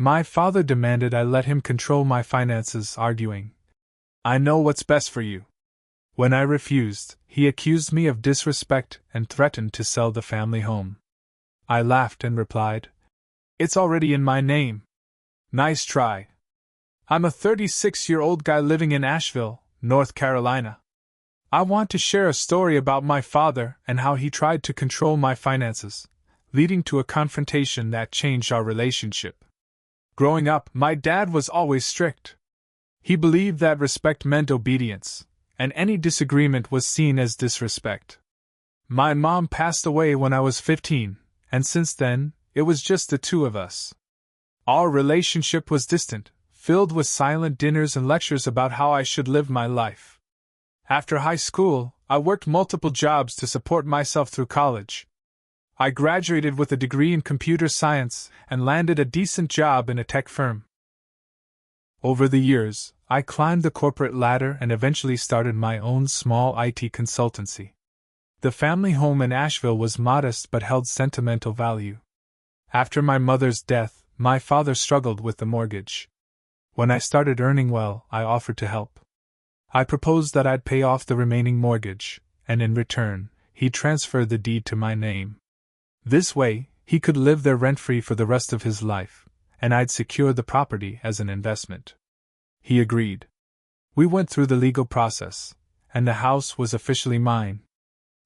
My father demanded I let him control my finances, arguing, "I know what's best for you." When I refused, he accused me of disrespect and threatened to sell the family home. I laughed and replied, "It's already in my name." "Nice try. I'm a 36-year-old guy living in Asheville, North Carolina. I want to share a story about my father and how he tried to control my finances, leading to a confrontation that changed our relationship. Growing up, my dad was always strict. He believed that respect meant obedience, and any disagreement was seen as disrespect. My mom passed away when I was 15, and since then, it was just the two of us. Our relationship was distant, filled with silent dinners and lectures about how I should live my life. After high school, I worked multiple jobs to support myself through college. I graduated with a degree in computer science and landed a decent job in a tech firm. Over the years, I climbed the corporate ladder and eventually started my own small IT consultancy. The family home in Asheville was modest but held sentimental value. After my mother's death, my father struggled with the mortgage. When I started earning well, I offered to help. I proposed that I'd pay off the remaining mortgage, and in return, he'd transfer the deed to my name. This way, he could live there rent-free for the rest of his life, and I'd secure the property as an investment. He agreed. We went through the legal process, and the house was officially mine.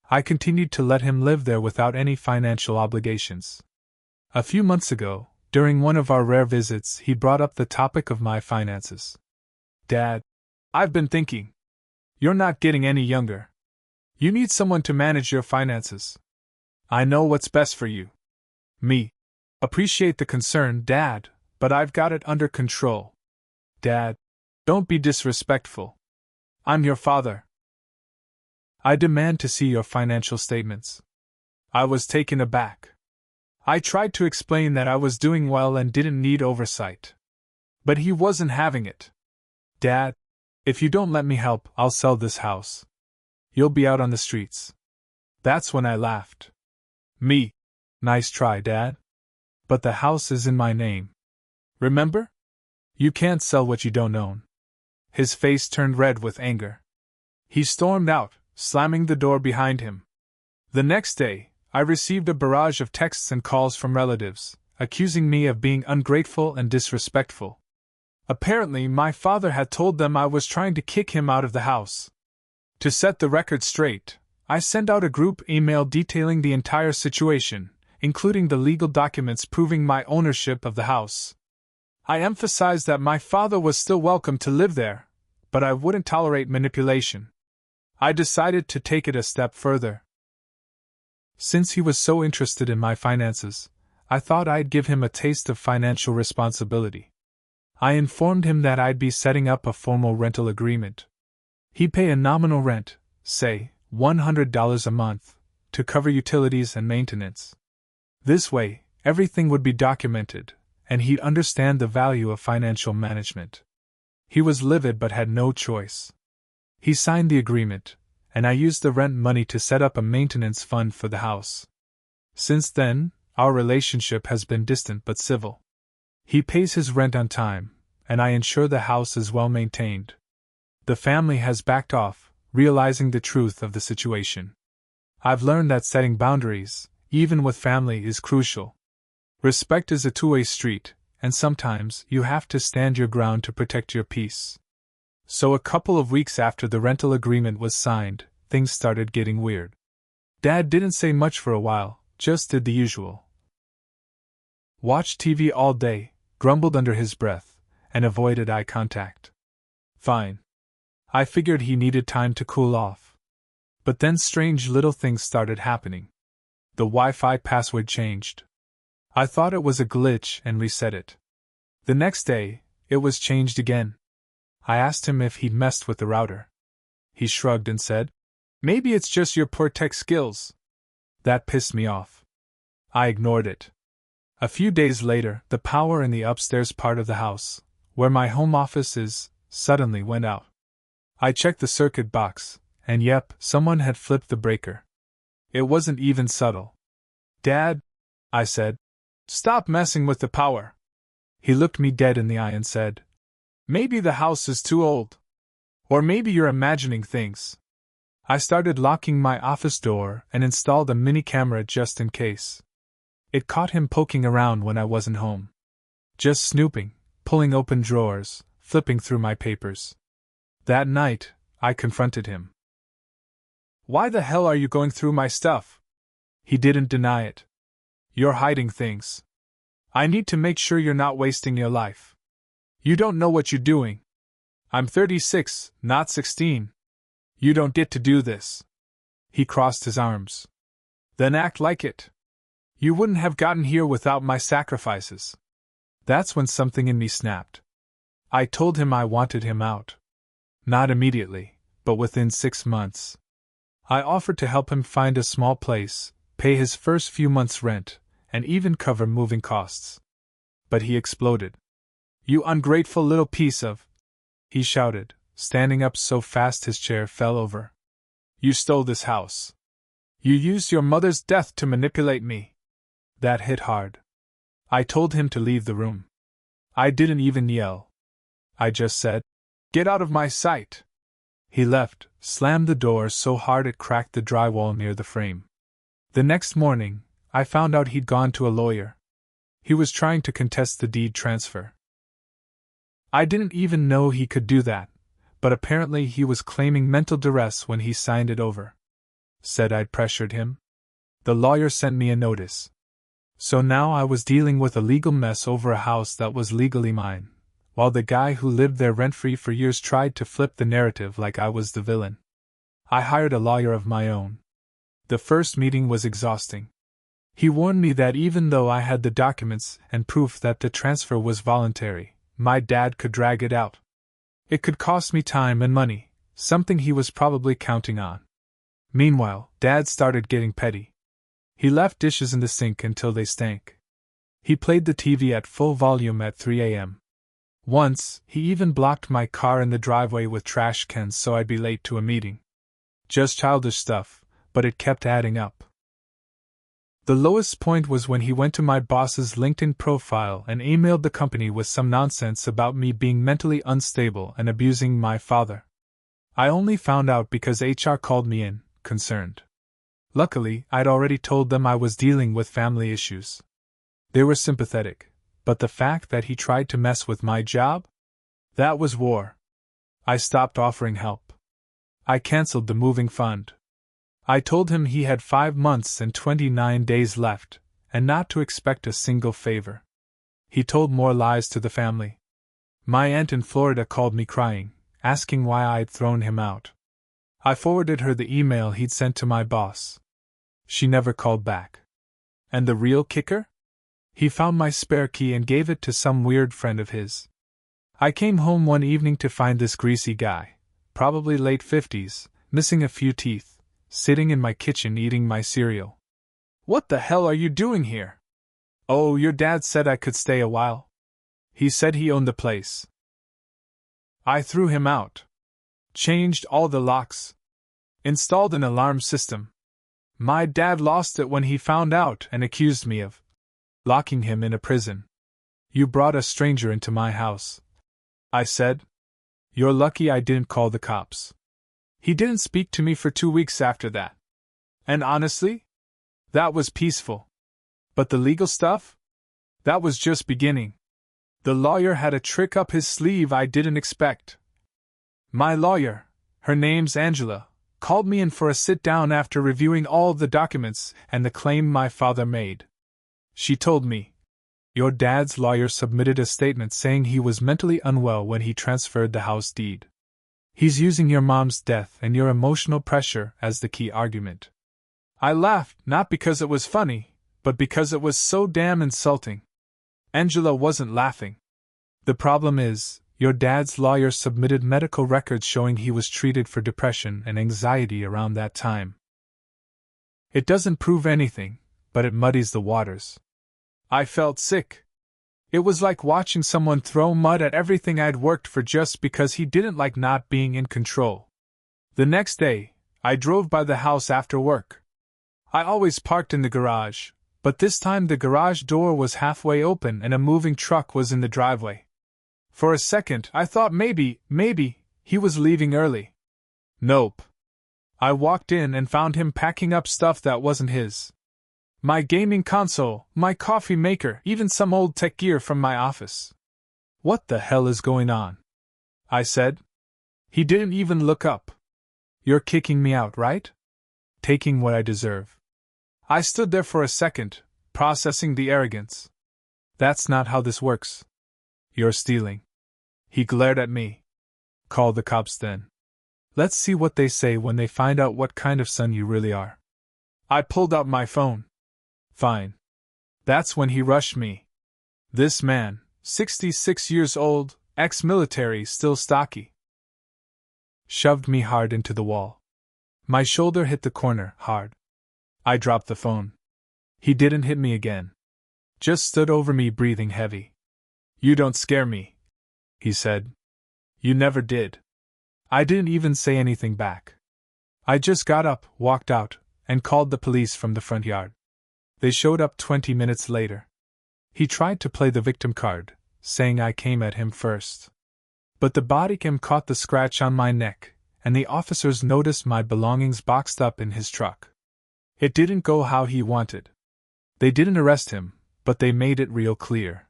I continued to let him live there without any financial obligations. A few months ago, during one of our rare visits, he brought up the topic of my finances. "Dad, I've been thinking. You're not getting any younger. You need someone to manage your finances. I know what's best for you." "Me. Appreciate the concern, Dad, but I've got it under control." "Dad, don't be disrespectful. I'm your father." "I demand to see your financial statements." I was taken aback. I tried to explain that I was doing well and didn't need oversight. But he wasn't having it. "Dad, if you don't let me help, I'll sell this house. You'll be out on the streets." That's when I laughed. "Me? Nice try, Dad. But the house is in my name. Remember? You can't sell what you don't own." His face turned red with anger. He stormed out, slamming the door behind him. The next day, I received a barrage of texts and calls from relatives, accusing me of being ungrateful and disrespectful. Apparently, my father had told them I was trying to kick him out of the house. To set the record straight, I sent out a group email detailing the entire situation, including the legal documents proving my ownership of the house. I emphasized that my father was still welcome to live there, but I wouldn't tolerate manipulation. I decided to take it a step further. Since he was so interested in my finances, I thought I'd give him a taste of financial responsibility. I informed him that I'd be setting up a formal rental agreement. He'd pay a nominal rent, say, $100 a month, to cover utilities and maintenance. This way, everything would be documented, and he'd understand the value of financial management. He was livid but had no choice. He signed the agreement, and I used the rent money to set up a maintenance fund for the house. Since then, our relationship has been distant but civil. He pays his rent on time, and I ensure the house is well maintained. The family has backed off, realizing the truth of the situation. I've learned that setting boundaries, even with family, is crucial. Respect is a two-way street, and sometimes you have to stand your ground to protect your peace. So a couple of weeks after the rental agreement was signed, things started getting weird. Dad didn't say much for a while, just did the usual. Watched TV all day, grumbled under his breath, and avoided eye contact. Fine. I figured he needed time to cool off. But then strange little things started happening. The Wi-Fi password changed. I thought it was a glitch and reset it. The next day, it was changed again. I asked him if he'd messed with the router. He shrugged and said, "Maybe it's just your poor tech skills." That pissed me off. I ignored it. A few days later, the power in the upstairs part of the house, where my home office is, suddenly went out. I checked the circuit box, and yep, someone had flipped the breaker. It wasn't even subtle. "Dad," I said, "stop messing with the power. He looked me dead in the eye and said, "Maybe the house is too old. Or maybe you're imagining things." I started locking my office door and installed a mini camera just in case. It caught him poking around when I wasn't home. Just snooping, pulling open drawers, flipping through my papers. That night, I confronted him. "Why the hell are you going through my stuff?" He didn't deny it. "You're hiding things. I need to make sure you're not wasting your life. You don't know what you're doing. I'm 36, not 16. You don't get to do this." He crossed his arms. "Then act like it. You wouldn't have gotten here without my sacrifices." That's when something in me snapped. I told him I wanted him out. Not immediately, but within 6 months. I offered to help him find a small place, pay his first few months' rent, and even cover moving costs. But he exploded. "You ungrateful little piece of," he shouted, standing up so fast his chair fell over. "You stole this house. You used your mother's death to manipulate me." That hit hard. I told him to leave the room. I didn't even yell. I just said, "Get out of my sight." He left, slammed the door so hard it cracked the drywall near the frame. The next morning, I found out he'd gone to a lawyer. He was trying to contest the deed transfer. I didn't even know he could do that, but apparently he was claiming mental duress when he signed it over. Said I'd pressured him. The lawyer sent me a notice. So now I was dealing with a legal mess over a house that was legally mine, while the guy who lived there rent-free for years tried to flip the narrative like I was the villain. I hired a lawyer of my own. The first meeting was exhausting. He warned me that even though I had the documents and proof that the transfer was voluntary, my dad could drag it out. It could cost me time and money, something he was probably counting on. Meanwhile, Dad started getting petty. He left dishes in the sink until they stank. He played the TV at full volume at 3 a.m. Once, he even blocked my car in the driveway with trash cans so I'd be late to a meeting. Just childish stuff, but it kept adding up. The lowest point was when he went to my boss's LinkedIn profile and emailed the company with some nonsense about me being mentally unstable and abusing my father. I only found out because HR called me in, concerned. Luckily, I'd already told them I was dealing with family issues. They were sympathetic, but the fact that he tried to mess with my job? That was war. I stopped offering help. I canceled the moving fund. I told him he had 5 months and 29 days left, and not to expect a single favor. He told more lies to the family. My aunt in Florida called me crying, asking why I'd thrown him out. I forwarded her the email he'd sent to my boss. She never called back. And the real kicker? He found my spare key and gave it to some weird friend of his. I came home one evening to find this greasy guy, probably late 50s, missing a few teeth, sitting in my kitchen eating my cereal. "What the hell are you doing here?" "Oh, your dad said I could stay a while. He said he owned the place." I threw him out. Changed all the locks. Installed an alarm system. My dad lost it when he found out and accused me of locking him in a prison. "You brought a stranger into my house," I said. "You're lucky I didn't call the cops." He didn't speak to me for 2 weeks after that. And honestly, that was peaceful. But the legal stuff? That was just beginning. The lawyer had a trick up his sleeve I didn't expect. My lawyer, her name's Angela, called me in for a sit-down after reviewing all of the documents and the claim my father made. She told me, "Your dad's lawyer submitted a statement saying he was mentally unwell when he transferred the house deed. He's using your mom's death and your emotional pressure as the key argument." I laughed, not because it was funny, but because it was so damn insulting. Angela wasn't laughing. "The problem is, your dad's lawyer submitted medical records showing he was treated for depression and anxiety around that time. It doesn't prove anything, but it muddies the waters." I felt sick. It was like watching someone throw mud at everything I'd worked for just because he didn't like not being in control. The next day, I drove by the house after work. I always parked in the garage, But this time the garage door was halfway open and a moving truck was in the driveway. For a second, I thought maybe, he was leaving early. Nope. I walked in and found him packing up stuff that wasn't his. My gaming console, my coffee maker, even some old tech gear from my office. What the hell is going on? I said. He didn't even look up. You're kicking me out, right? Taking what I deserve. I stood there for a second, processing the arrogance. That's not how this works. You're stealing. He glared at me. Call the cops then. Let's see what they say when they find out what kind of son you really are. I pulled out my phone. Fine. That's when he rushed me. This man, 66 years old, ex-military, still stocky, shoved me hard into the wall. My shoulder hit the corner, hard. I dropped the phone. He didn't hit me again. Just stood over me breathing heavy. You don't scare me, he said. You never did. I didn't even say anything back. I just got up, walked out, and called the police from the front yard. They showed up 20 minutes later. He tried to play the victim card, saying I came at him first. But the body cam caught the scratch on my neck, and the officers noticed my belongings boxed up in his truck. It didn't go how he wanted. They didn't arrest him, but they made it real clear.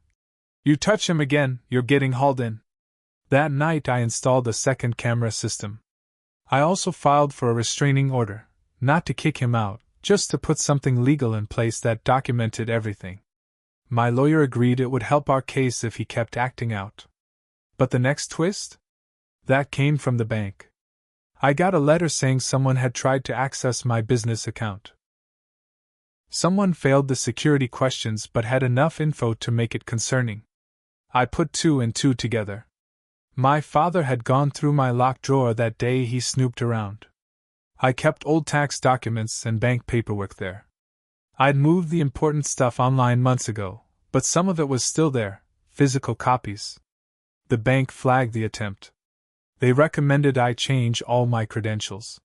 You touch him again, you're getting hauled in. That night I installed a second camera system. I also filed for a restraining order, not to kick him out, just to put something legal in place that documented everything. My lawyer agreed it would help our case if he kept acting out. But the next twist? That came from the bank. I got a letter saying someone had tried to access my business account. Someone failed the security questions but had enough info to make it concerning. I put two and two together. My father had gone through my locked drawer that day he snooped around. I kept old tax documents and bank paperwork there. I'd moved the important stuff online months ago, but some of it was still there, physical copies. The bank flagged the attempt. They recommended I change all my credentials.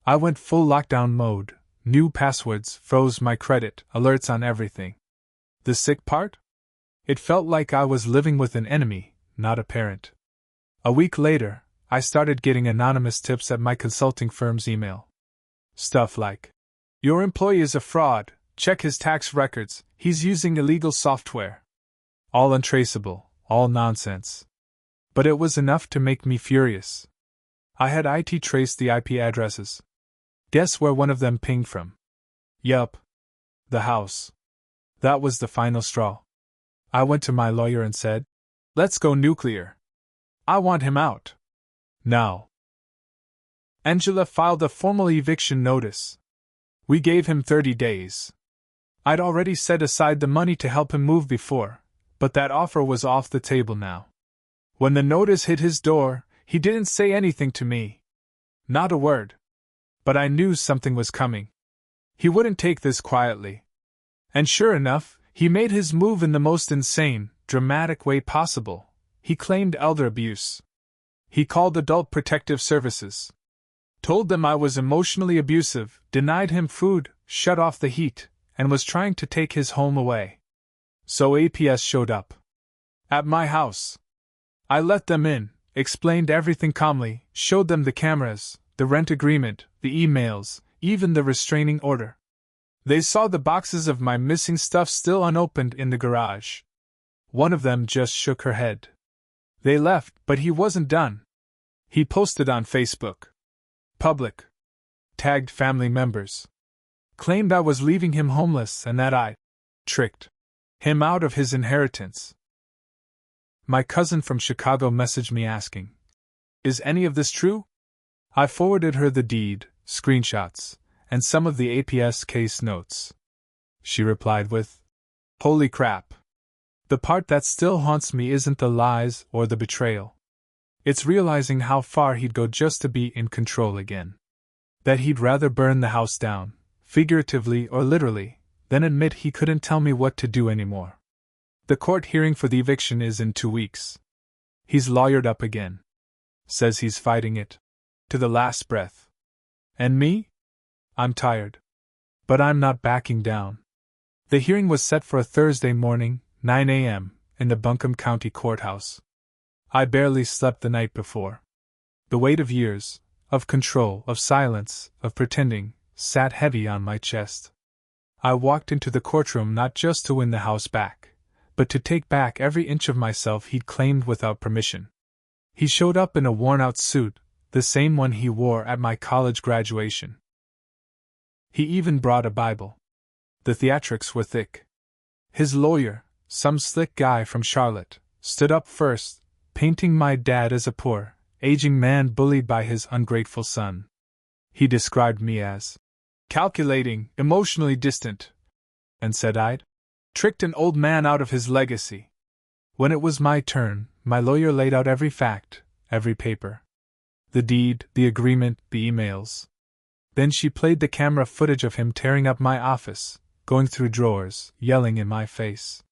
I went full lockdown mode, new passwords, froze my credit, alerts on everything. The sick part? It felt like I was living with an enemy, not a parent. A week later, I started getting anonymous tips at my consulting firm's email. Stuff like, your employee is a fraud, check his tax records, he's using illegal software. All untraceable, all nonsense. But it was enough to make me furious. I had IT trace the IP addresses. Guess where one of them pinged from? Yup. The house. That was the final straw. I went to my lawyer and said, let's go nuclear. I want him out. Now. Angela filed a formal eviction notice. We gave him 30 days. I'd already set aside the money to help him move before, but that offer was off the table now. When the notice hit his door, he didn't say anything to me. Not a word. But I knew something was coming. He wouldn't take this quietly. And sure enough, he made his move in the most insane, dramatic way possible. He claimed elder abuse. He called Adult Protective Services. Told them I was emotionally abusive, denied him food, shut off the heat, and was trying to take his home away. So APS showed up. At my house. I let them in, explained everything calmly, showed them the cameras, the rent agreement, the emails, even the restraining order. They saw the boxes of my missing stuff still unopened in the garage. One of them just shook her head. They left, but he wasn't done. He posted on Facebook. Public. Tagged family members. Claimed I was leaving him homeless and that I tricked him out of his inheritance. My cousin from Chicago messaged me asking, is any of this true? I forwarded her the deed, screenshots, and some of the APS case notes. She replied with, holy crap. The part that still haunts me isn't the lies or the betrayal. It's realizing how far he'd go just to be in control again. That he'd rather burn the house down, figuratively or literally, than admit he couldn't tell me what to do anymore. The court hearing for the eviction is in 2 weeks. He's lawyered up again. Says he's fighting it. To the last breath. And me? I'm tired. But I'm not backing down. The hearing was set for a Thursday morning, 9 a.m., in the Buncombe County Courthouse. I barely slept the night before. The weight of years, of control, of silence, of pretending, sat heavy on my chest. I walked into the courtroom not just to win the house back, but to take back every inch of myself he'd claimed without permission. He showed up in a worn-out suit, the same one he wore at my college graduation. He even brought a Bible. The theatrics were thick. His lawyer, some slick guy from Charlotte, stood up first, painting my dad as a poor, aging man bullied by his ungrateful son. He described me as calculating, emotionally distant, and said I'd tricked an old man out of his legacy. When it was my turn, my lawyer laid out every fact, every paper. The deed, the agreement, the emails. Then she played the camera footage of him tearing up my office, going through drawers, yelling in my face.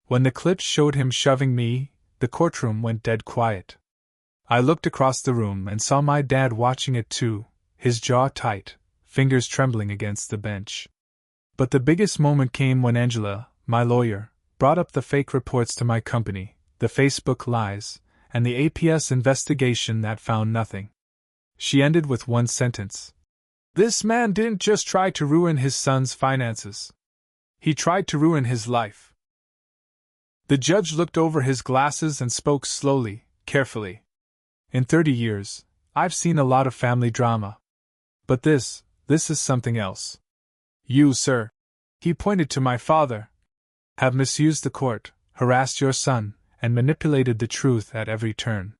When the clips showed him shoving me, the courtroom went dead quiet. I looked across the room and saw my dad watching it too, his jaw tight, fingers trembling against the bench. But the biggest moment came when Angela, my lawyer, brought up the fake reports to my company, the Facebook lies, and the APS investigation that found nothing. She ended with one sentence. This man didn't just try to ruin his son's finances. He tried to ruin his life. The judge looked over his glasses and spoke slowly, carefully. In 30 years, I've seen a lot of family drama. But this is something else. You, sir, he pointed to my father, have misused the court, harassed your son, and manipulated the truth at every turn.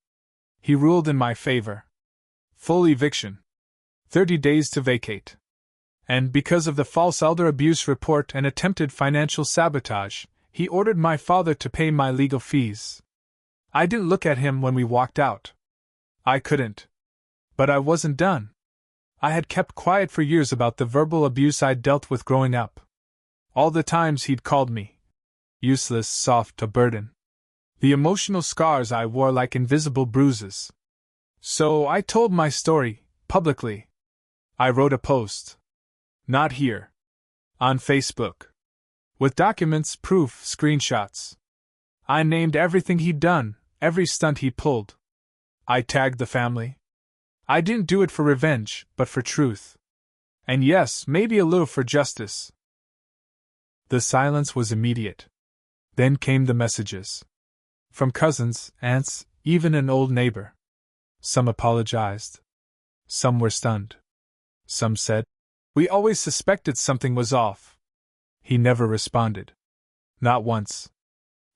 He ruled in my favor. Full eviction. 30 days to vacate. And because of the false elder abuse report and attempted financial sabotage, he ordered my father to pay my legal fees. I didn't look at him when we walked out. I couldn't. But I wasn't done. I had kept quiet for years about the verbal abuse I'd dealt with growing up. All the times he'd called me useless, soft, a burden. The emotional scars I wore like invisible bruises. So I told my story, publicly. I wrote a post. Not here. On Facebook. With documents, proof, screenshots. I named everything he'd done, every stunt he pulled. I tagged the family. I didn't do it for revenge, but for truth. And yes, maybe a little for justice. The silence was immediate. Then came the messages. From cousins, aunts, even an old neighbor. Some apologized. Some were stunned. Some said, "We always suspected something was off." He never responded. Not once.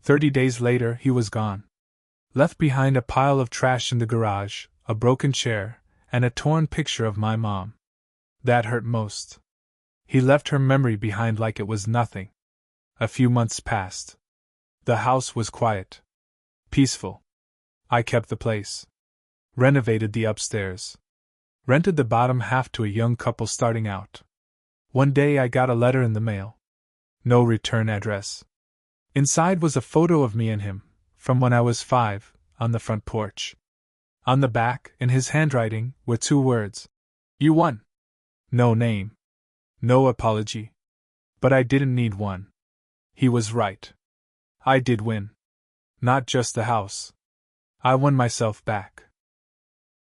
30 days later, he was gone. Left behind a pile of trash in the garage, a broken chair, and a torn picture of my mom. That hurt most. He left her memory behind like it was nothing. A few months passed. The house was quiet. Peaceful. I kept the place. Renovated the upstairs. Rented the bottom half to a young couple starting out. One day I got a letter in the mail. No return address. Inside was a photo of me and him, from when I was 5, on the front porch. On the back, in his handwriting, were 2 words. You won. No name. No apology. But I didn't need one. He was right. I did win. Not just the house. I won myself back.